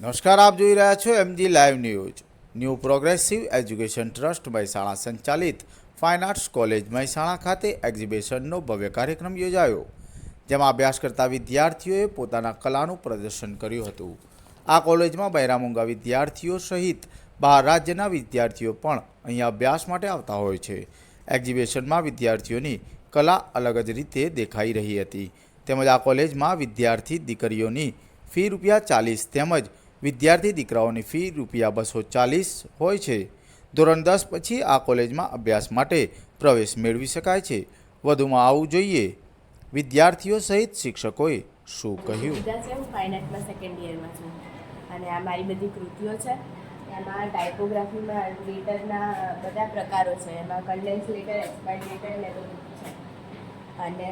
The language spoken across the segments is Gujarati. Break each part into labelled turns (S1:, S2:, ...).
S1: નમસ્કાર, આપ જોઈ રહ્યા છો MG live news. New progressive education trust Mehsana સંચાલિત ફાઇન આર્ટ્સ કોલેજ મહેસાણા ખાતે એક્ઝિબિશનનો ભવ્ય કાર્યક્રમ યોજાયો, જેમાં અભ્યાસ કરતા વિદ્યાર્થીઓએ પોતાના કલાનું પ્રદર્શન કર્યું હતું. આ કોલેજમાં બહેરામૂંગા વિદ્યાર્થીઓ સહિત બહાર રાજ્યના વિદ્યાર્થીઓ પણ અહીંયા અભ્યાસ માટે આવતા હોય છે. એક્ઝિબિશનમાં વિદ્યાર્થીઓની કલા અલગ જ રીતે દેખાઈ રહી હતી. તેમજ આ કોલેજમાં વિદ્યાર્થી દીકરીઓની ફી ₹40 તેમજ વિદ્યાર્થી દીકરાઓની ફી ₹240 હોય છે. ધોરણ 10 પછી આ કોલેજમાં અભ્યાસ માટે પ્રવેશ મેળવી શકાય છે. વધુમાં આવું જોઈએ વિદ્યાર્થીઓ સહિત શિક્ષકોએ શું કહ્યું.
S2: હું ફાઇન આર્ટમાં સેકન્ડ યરમાં છું અને આ મારી બધી કૃતિઓ છે. એમાં ટાઇપોગ્રાફીમાં લેટરના બધા પ્રકારો છે. એમાં કન્ડેન્સ લેટર, એક્સપાયર્ડ લેટર ને બધું છે. અને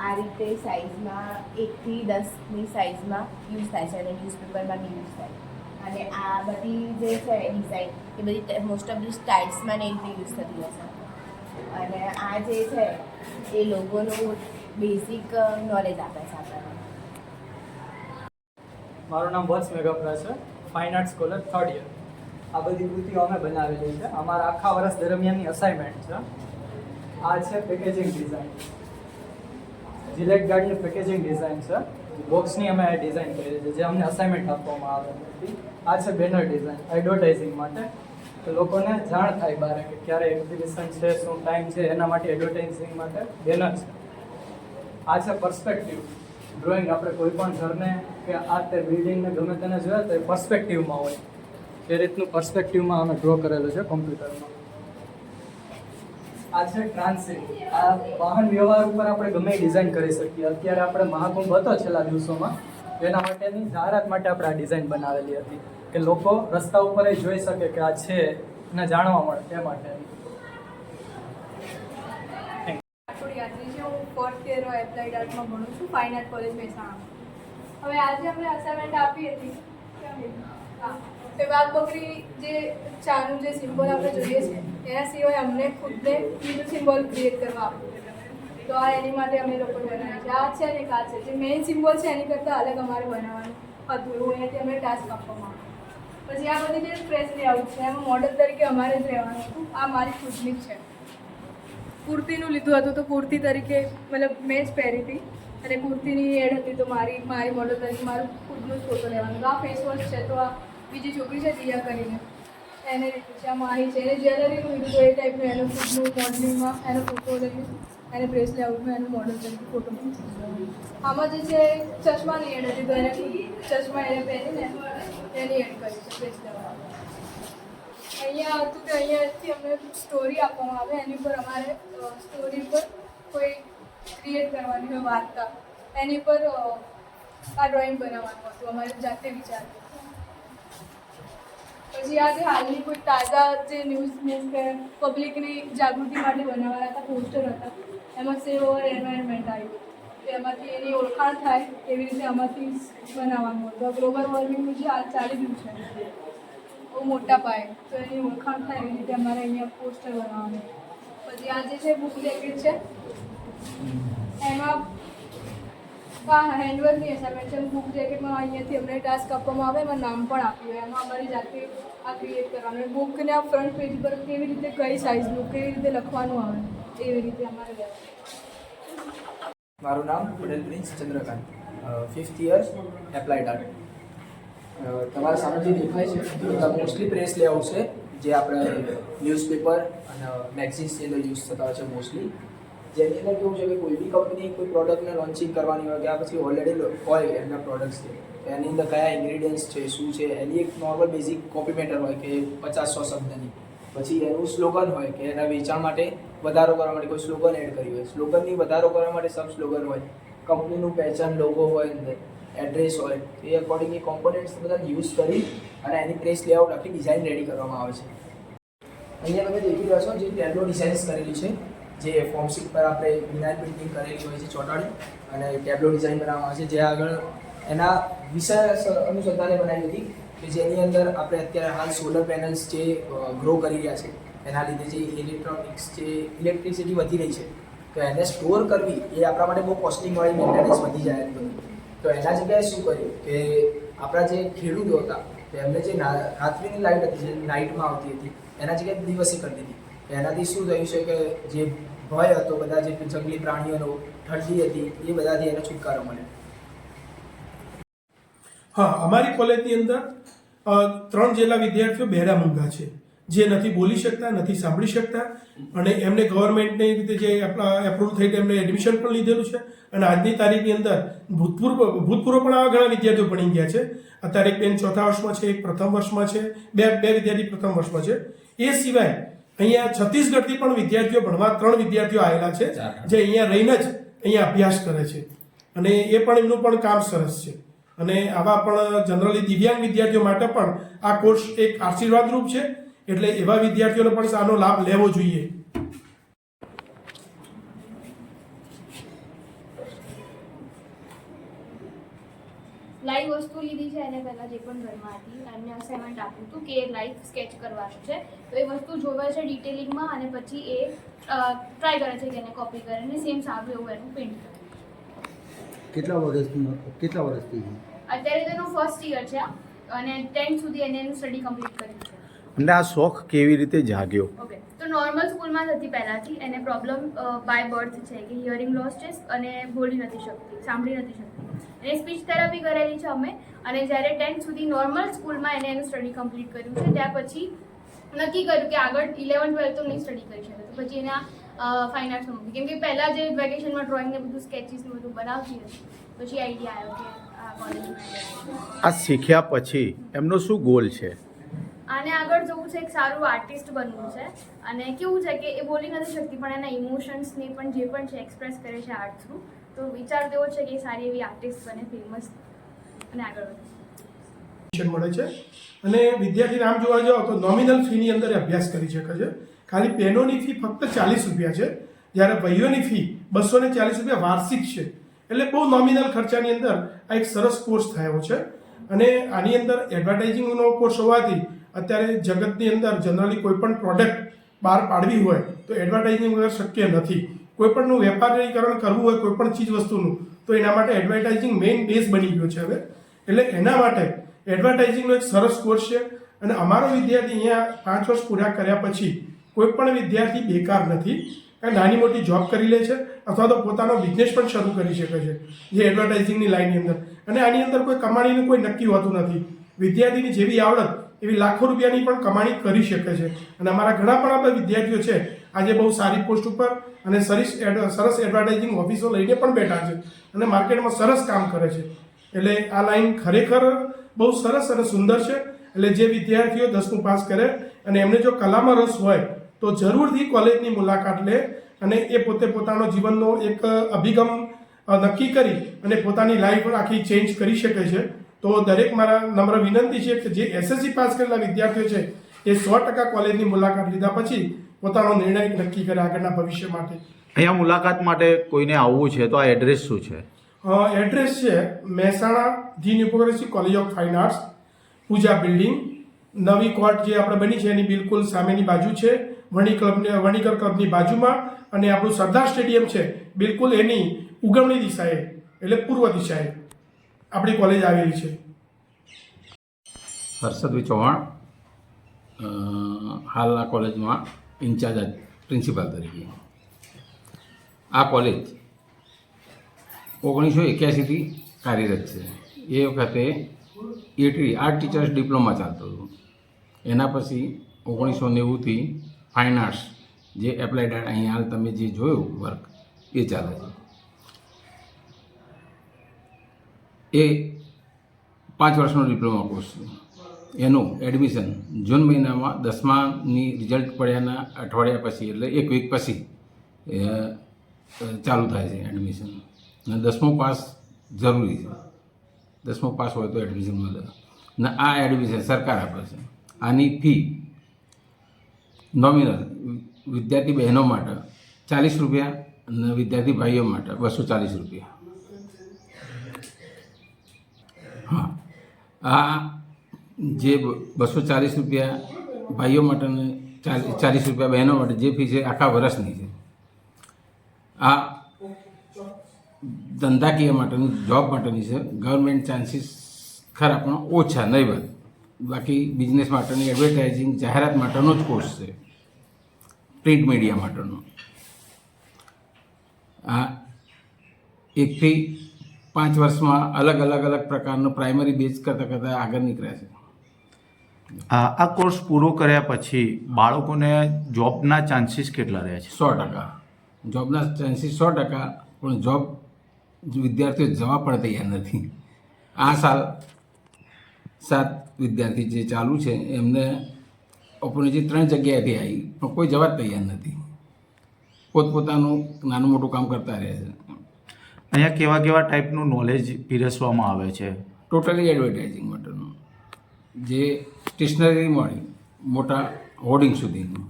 S2: આ રીતે સાઇઝમાં 1 થી 10ની સાઇઝમાં યુઝ થાય છે અને ન્યૂઝપેપરમાં બી યુઝ થાય. અને આ બધી જે છે ડિઝાઇન એ બધી મોસ્ટ ઓફ ધી સ્ટાઇલ્સમાં ને એ રીતે યુઝ થતી હોય છે. અને આ જે છે એ લોગોનું બેઝિક નોલેજ આપે છે આપણને.
S3: મારું નામ વત્સ મેઘપરા છે, fine arts college 3rd year. આ બધી કૃતિઓ અમે બનાવેલી છે. અમારા આખા વર્ષ દરમિયાનની અસાઇનમેન્ટ છે. આ છે પેકેજિંગ ડિઝાઇન, જિલેટ ગાર્ડની પેકેજિંગ ડિઝાઇન છે. બોક્સની અમે ડિઝાઇન કરી છે જે અમને અસાઇનમેન્ટ આપવામાં આવે હતી. આ છે બેનર ડિઝાઇન એડવર્ટાઇઝિંગ માટે, તો લોકોને જાણ થાય બહાર કે ક્યારે એક્ઝિબિશન છે, શું ટાઈમ છે, એના માટે એડવર્ટાઇઝિંગ માટે બેનર છે. આ છે પર્સપેક્ટિવ ડ્રોઈંગ. આપણે કોઈ પણ ઘરને કે આ તે બિલ્ડિંગને ગમે તેને જોઈએ તો એ પર્સપેક્ટિવમાં હોય, એ રીતનું પર્સપેક્ટિવમાં અમે ડ્રો કરેલું છે કોમ્પ્યુટરમાં. આ છે ટ્રાન્સિટ. આ વાહન વ્યવહાર ઉપર આપણે ગમે ડિઝાઇન કરી શકીએ. અત્યારે આપણે મહાકુંભ હતો છેલ્લા દિવસોમાં, એના માટેની જાહેરાત માટે આપણે આ ડિઝાઇન બનાવેલી હતી કે લોકો રસ્તા ઉપર જોઈ શકે કે આ છે અને જાણવા મળે તે માટે.
S4: હું 4th યર એપ્લાઇડ આર્ટમાં ભણું છું, ફાઇન આર્ટ કોલેજ મહેસાણા. હવે આજે અમને અસાઇનમેન્ટ આપી હતી કે વાઘ બકરી જે ચાનું જે સિમ્બોલ આપણે જોઈએ છે એના સિવાય અમને ખુદને બીજું સિમ્બોલ ક્રિએટ કરવા આપ્યું. તો આ એની માટે અમે લોકો બનાવ્યા છે. આ છે ને આ છે જે મેઇન સિમ્બોલ છે એની કરતાં અલગ અમારે બનાવવાનું હતું. એવું એનાથી અમને ટાસ્ક આપવામાં આવ્યો. પછી આ બધી જે પ્રેસ લેઆઉટ છે એમાં મોડલ તરીકે અમારે જ રહેવાનું હતું. આ મારી ખુદની જ છે. કુર્તીનું લીધું હતું તો કુર્તી તરીકે મતલબ મેં જ પહેરી હતી અને કુર્તીની એડ હતી તો મારી મોડલ તરીકે મારું ખુદનું જ ફોટો લેવાનું. આ ફેસ વોશ છે તો આ બીજી છોકરી છે દિયા કરીને એને લીધું છે. આ માહી છે એને જ્વેલરીનું લીધું તો એ ટાઈપનું એનું ખુદનું મોડલિંગમાં એનો ફોટો લઈ એને પ્રેસ લેઆઉટમાં એનું મોડલ તરીકે ફોટો મૂકી. આમાં જે છે ચશ્માની એડ હતી તો એને ચશ્મા એને પહેરીને એની એડ કરી છે પ્રેસ લેઆઉટ. અહીંયા હતું કે અહીંયાથી અમને સ્ટોરી આપવામાં આવે, એની પર અમારે સ્ટોરી પર કોઈ ક્રિએટ કરવાની હોય વાર્તા, એની પર આ ડ્રોઈંગ બનાવવાનું હતું અમારે જાતે વિચાર. પછી આ જે હાલની કોઈ તાજા જે ન્યૂઝ કે પબ્લિકની જાગૃતિ માટે બનાવવાના હતા પોસ્ટર હતા, એમાં સેવ ઓવર એન્વાયરમેન્ટ આવ્યું. એમાંથી એની ઓળખાણ થાય એવી રીતે આમાંથી બનાવવાનું હતું. ગ્લોબલ વોર્મિંગનું જે હાલ ચાલી રહ્યું છે બહુ મોટા પાયે, તો એની ઓળખાણ થાય એવી રીતે અમારે અહીંયા પોસ્ટર બનાવવાનું. પછી આ જે છે બુક જેકેટ છે એમાં હેન્ડવર્કની અસાઇનમેન્ટ છે. બુક જેકેટમાં અહીંયાથી અમને ટાસ્ક આપવામાં આવે, એમાં નામ પણ આપ્યું હોય. એમાં અમારી જાતે આ ક્રિએટ કરવાનું. બુકના ફ્રન્ટ પેજ પર કેવી રીતે કઈ સાઇઝનું કેવી રીતે લખવાનું આવે એવી રીતે અમારે રહેવાનું.
S5: મારું નામ Patel prince Chandrakant, 5th year applied art. તમારા સામે જે દેખાય છે એ મોસ્ટલી પ્રેસ લેઆઉટ છે જે આપણે ન્યૂઝપેપર અને મેગઝિન્સની અંદર યુઝ થતા હોય છે મોસ્ટલી. જેની અંદર કેવું છે કે કોઈ બી કંપની કોઈ પ્રોડક્ટને લોન્ચિંગ કરવાની હોય કે આ પછી ઓલરેડી હોય એમના પ્રોડક્ટ્સ છે, એની અંદર કયા ઇન્ગ્રીડિયન્ટ્સ છે શું છે એની એક નોર્મલ બેઝિક કોપી મેટર હોય કે 50-100 શબ્દની. પછી એનું સ્લોગન હોય કે એના વેચાણ માટે વધારો કરવા માટે કોઈ સ્લોગન એડ કરી હોય, સ્લોગનની વધારો કરવા માટે સબ સ્લોગન હોય, કંપનીનું પહેચાન લોગો હોય, અંદર એડ્રેસ હોય, એ અકોર્ડિંગ એ કોમ્પોનન્ટ્સ બધા યુઝ કરી અને એની પ્રેસ લેઆઉટ આખી ડિઝાઇન રેડી કરવામાં આવે છે. અહીંયા તમે દેખી રહ્યા છો જે ટેબ્લો ડિઝાઇન્સ કરેલી છે, જે ફોર્મ શીટ પર આપણે વિનાઇલ પ્રિન્ટિંગ કરેલી હોય છે ચોટાડી અને ટેબ્લો ડિઝાઇન બનાવવામાં આવે છે, જે આગળ એના વિષય અનુસંધાને બનાવી હતી કે જેની અંદર આપણે અત્યારે હાલ સોલર પેનલ્સ જે ગ્રો કરી રહ્યા છે એના લીધે જે ઇલેક્ટ્રિસિટી વધી રહી છે તો એને સ્ટોર કરવી એ આપણા માટે બહુ કોસ્ટિંગવાળી મેન્ટેનન્સ વધી જાય. તો એના જગ્યાએ શું કર્યું કે આપણા જે ખેડૂતો હતા તો એમને જે રાત્રિની લાઇટ હતી જે નાઇટમાં આવતી હતી એના જગ્યાએ દિવસે કરી દીધી. એનાથી શું થયું છે કે જે ભય હતો બધા જે જંગલી પ્રાણીઓનો, ઠંડી હતી, એ બધાથી એને છુટકારો મળ્યો.
S6: હા, અમારી કોલેજની અંદર 3 જેટલા વિદ્યાર્થીઓ બહેરા મૂંગા છે, જે નથી બોલી શકતા, નથી સાંભળી શકતા, અને એમને ગવર્મેન્ટની રીતે જે એપ્રુવ થઈ એમને એડમિશન પણ લીધેલું છે. અને આજની તારીખની અંદર ભૂતપૂર્વ પણ આવા ઘણા વિદ્યાર્થીઓ ભણી ગયા છે. અત્યારે એક બેન 4થા વર્ષમાં છે, એક પ્રથમ વર્ષમાં છે, બે વિદ્યાર્થી પ્રથમ વર્ષમાં છે. એ સિવાય અહીંયા છત્તીસગઢથી પણ વિદ્યાર્થીઓ ભણવા 3 વિદ્યાર્થીઓ આવેલા છે, જે અહીંયા રહીને જ અહીંયા અભ્યાસ કરે છે, અને એ પણ એમનું પણ કામ સરસ છે. અને આવા પણ જનરલી દિવ્યાંગ વિદ્યાર્થીઓ માટે પણ આ કોર્સ એક આશીર્વાદરૂપ છે, એટલે એવા વિદ્યાર્થીઓને પણ આનો લાભ લેવો જોઈએ.
S7: લાઈવ વસ્તુ લીધી છે એને પહેલાં જે પણ ઘરમાં હતી એમને અસાઇનમેન્ટ આપ્યું હતું કે લાઈવ સ્કેચ કરવાનું છે, તો એ વસ્તુ જોવે છે ડિટેલિંગમાં અને પછી એ ટ્રાય કરે છે કે એને કોપી કરે અને સેમ સારું એવું એનું પ્રિન્ટ કરે.
S8: કેટલા વર્ષથી
S7: અત્યારે તેનું ફર્સ્ટ યર છે અને 10th સુધી એને એનું સ્ટડી કમ્પ્લીટ કર્યું છે.
S1: અને આ શોખ કેવી રીતે જાગ્યો?
S7: ઓકે, તો નોર્મલ સ્કૂલમાં જ હતી પહેલાંથી. એને પ્રોબ્લેમ બાય બર્થ છે કે હિયરિંગ લોસ છે અને બોલી નથી શકતી, સાંભળી નથી શકતી. એને સ્પીચ થેરાપી કરેલી છે અમે, અને જ્યારે 10th સુધી નોર્મલ સ્કૂલમાં એને એનું સ્ટડી કમ્પ્લીટ કર્યું છે. ત્યાર પછી નક્કી કર્યું કે આગળ 11th-12th તો નહીં સ્ટડી કરી શકે, તો પછી એના ફાઇન આર્ટ્સમાં મૂકી. કેમ કે પહેલાં જે વેકેશનમાં ડ્રોઈંગ ને બધું સ્કેચીસ ને બધું બનાવતી હતી, પછી આઈડિયા આવ્યો કે આ કોલેજમાં
S1: આ શીખ્યા પછી એમનો શું ગોલ છે?
S7: આને આગળ જવું છે, એક સારું આર્ટિસ્ટ બનવું છે. અને કેવું છે કે એ બોલી નથી શકતી પણ એના ઇમોશન્સને પણ જે પણ છે એક્સપ્રેસ કરે છે આર્ટ થ્રુ. તો વિચાર તેવો છે કે સારી એવી આર્ટિસ્ટ બને, ફેમસ અને આગળ વધે.
S6: મળે છે, અને વિદ્યાર્થીને આમ જોવા જાઓ તો નોમિનલ ફીની અંદર અભ્યાસ કરી શકે છે. ખાલી બહેનોની ફી ફક્ત 40 રૂપિયા છે, જ્યારે ભાઈઓની ફી 240 રૂપિયા વાર્ષિક છે. એટલે બહુ નોમિનલ ખર્ચાની અંદર આ એક સરસ કોર્સ થયો છે. અને આની અંદર એડવર્ટાઇઝિંગનો કોર્સ હોવાથી અત્યારે જગતની અંદર જનરલી કોઈ પણ પ્રોડક્ટ બહાર પાડવી હોય તો એડવર્ટાઇઝિંગ વગર શક્ય નથી. કોઈ પણનું વેપારીકરણ કરવું હોય કોઈ પણ ચીજ વસ્તુનું, તો એના માટે એડવર્ટાઇઝિંગ મેઇન બેઝ બની ગયો છે હવે. એટલે એના માટે એડવર્ટાઇઝિંગનો એક સરસ કોર્સ છે. અને અમારો વિદ્યાર્થી અહીંયા 5 વર્ષ પૂરા કર્યા પછી કોઈ પણ વિદ્યાર્થી બેકાર નથી, કારણ નાની મોટી જોબ કરી લે છે અથવા તો પોતાનો બિઝનેસ પણ શરૂ કરી શકે છે જે એડવર્ટાઇઝિંગની લાઇનની અંદર. અને આની અંદર કોઈ કમાણીનું કોઈ નક્કી હોતું નથી. વિદ્યાર્થીની જેવી આવડત એવી લાખો રૂપિયાની પણ કમાણી કરી શકે છે. અને અમારા ઘણા પણ આપણા વિદ્યાર્થીઓ છે આજે બહુ સારી પોસ્ટ ઉપર અને સરસ એડવર્ટાઇઝિંગ ઓફિસો લઈને પણ બેઠા છે અને માર્કેટમાં સરસ કામ કરે છે. એટલે આ લાઈન ખરેખર બહુ સરસ અને સુંદર છે. એટલે જે વિદ્યાર્થીઓ 10મું પાસ કરે અને એમને જો કલામાં રસ હોય તો જરૂરથી કોલેજની મુલાકાત લે અને એ પોતે પોતાનો જીવનનો એક અભિગમ નક્કી કરી અને પોતાની લાઈફ આખી ચેન્જ કરી શકે છે. તો દરેક મારા નમ્ર વિનંતી છે કે જે SSC પાસ કરેલા વિદ્યાર્થીઓ છે એ 100% કોલેજની મુલાકાત લીધા પછી પોતાનો નિર્ણય નક્કી કરે આગળના ભવિષ્ય માટે.
S1: અહીંયા મુલાકાત માટે કોઈને આવવું છે તો આ એડ્રેસ શું છે?
S6: એડ્રેસ છે Mehsana the new progressive college of fine arts, Pooja building, નવી કોર્ટ જે આપણે બની છે એની બિલકુલ સામેની બાજુ છે, વણીકર ક્લબની બાજુમાં. અને આપણું સરદાર સ્ટેડિયમ છે બિલકુલ એની ઉગમણી દિશાએ એટલે પૂર્વ દિશાએ આપણી કોલેજ આવેલી છે.
S9: હર્ષદભાઈ ચૌહાણ, હાલના કોલેજમાં ઇન્ચાર્જ પ્રિન્સિપાલ તરીકે. આ કોલેજ 1981થી કાર્યરત છે. એ વખતે આર્ટ ટીચર્સ ડિપ્લોમા ચાલતો હતો. એના પછી 1990થી ફાઇન આર્ટ્સ જે એપ્લાઇડ આર્ટ અહીંયા હાલ તમે જે જોયું વર્ક એ ચાલે છે. એ 5 વર્ષનો ડિપ્લોમા કોર્સ છે. એનું એડમિશન જૂન મહિનામાં 10માની રિઝલ્ટ પડ્યાના અઠવાડિયા પછી એટલે 1 વીક પછી ચાલુ થાય છે એડમિશન. અને 10મું પાસ જરૂરી છે. 10મું પાસ હોય તો એડમિશન મળે. ને આ એડમિશન સરકાર આપે છે. આની ફી નોમિનલ વિદ્યાર્થી બહેનો માટે 40 રૂપિયા અને વિદ્યાર્થી ભાઈઓ માટે 240 રૂપિયા. હા, આ જે 240 રૂપિયા ભાઈઓ માટે અને 40 રૂપિયા બહેનો માટે જે ફી છે આખા વર્ષની છે. આ ધંધાકીય માટેની જોબ માટેની છે. ગવર્મેન્ટ ચાન્સીસ ખરા પણ ઓછા નહીવત. બાકી બિઝનેસ માટેની એડવર્ટાઇઝિંગ જાહેરાત માટેનો જ કોર્સ છે, પ્રિન્ટ મીડિયા માટેનો. આ 1 થી 5 વર્ષમાં અલગ પ્રકારનો પ્રાઇમરી બેઝ કરતાં આગળ નીકળ્યા છે.
S1: આ કોર્સ પૂરો કર્યા પછી બાળકોને જોબના ચાન્સીસ કેટલા રહે છે?
S9: 100%. જોબના ચાન્સીસ 100%, પણ જોબ વિદ્યાર્થીઓ જવા પણ તૈયાર નથી. આ સાલ 7 વિદ્યાર્થી જે ચાલુ છે એમને ઓપોર્ચ્યુનિટી 3 જગ્યાએથી આવી, પણ કોઈ જવા જ તૈયાર નથી. પોતપોતાનું નાનું મોટું કામ કરતા રહે છે.
S1: અહીંયા કેવા કેવા ટાઈપનું નોલેજ પીરસવામાં આવે છે?
S9: ટોટલી એડવર્ટાઇઝિંગ માટેનું, જે સ્ટેશનરી મળી મોટા હોર્ડિંગ સુધીનું,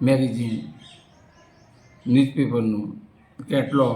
S9: મેગેઝિન, ન્યૂઝપેપરનું, કેટલોગ,